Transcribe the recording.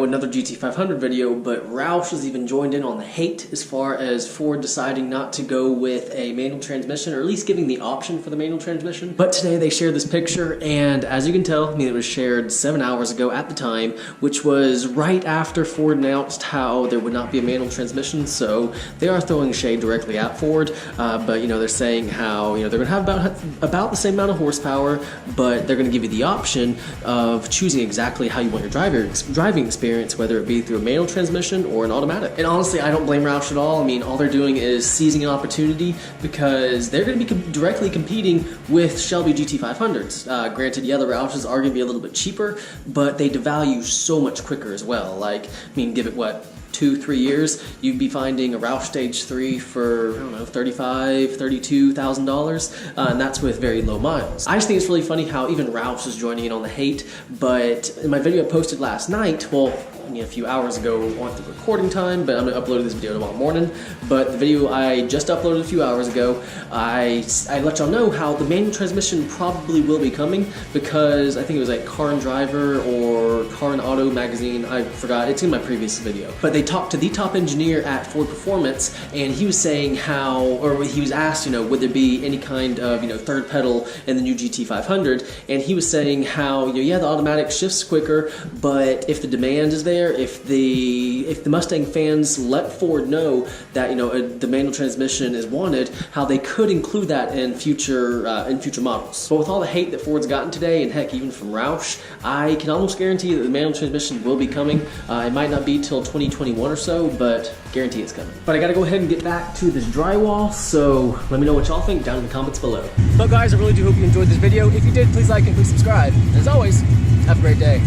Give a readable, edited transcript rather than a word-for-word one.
know, another GT500 video, but Roush has even joined in on the hate as far as Ford deciding not to go with a manual transmission, or at least giving the option for the manual transmission. But today they shared this picture, and as you can tell, I mean, it was shared 7 hours ago at the time, which was right after Ford announced how there would not be a manual transmission, so they are throwing shade directly at Ford, but you know, they're saying how, you know, they're going to have about the same amount of horsepower, but they're going to give you the option of choosing exactly how you want your driving experience, whether it be through a manual transmission or an automatic. And honestly, I don't blame Roush at all. I mean, all they're doing is seizing an opportunity because they're going to be directly competing with Shelby GT500s. Granted, yeah, the Roushes are going to be a little bit cheaper, but they devalue so much quicker as well. Like, I mean, give it what, 2-3 years, you'd be finding a Roush Stage 3 for, I don't know, $35,000, $32,000, and that's with very low miles. I just think it's really funny how even Roush is joining in on the hate, but in my video I posted last night, well, I mean, a few hours ago on the recording time, but I'm going to upload this video tomorrow morning. But the video I just uploaded a few hours ago, I let y'all know how the manual transmission probably will be coming, because I think it was like Car and Driver or Car and Auto magazine, I forgot, it's in my previous video. But they talked to the top engineer at Ford Performance, and he was saying how, or he was asked, you know, would there be any kind of, you know, third pedal in the new GT500, and he was saying how, you know, yeah, the automatic shifts quicker, but if the demand is there, if the Mustang fans let Ford know that, you know, the manual transmission is wanted, how they could include that in future models. But with all the hate that Ford's gotten today, and heck, even from Roush, I can almost guarantee that the manual transmission will be coming. It might not be till 2021 or so, but guarantee it's coming. But I gotta go ahead and get back to this drywall, so let me know what y'all think down in the comments below. But guys, I really do hope you enjoyed this video. If you did, please like and please subscribe. And as always, have a great day.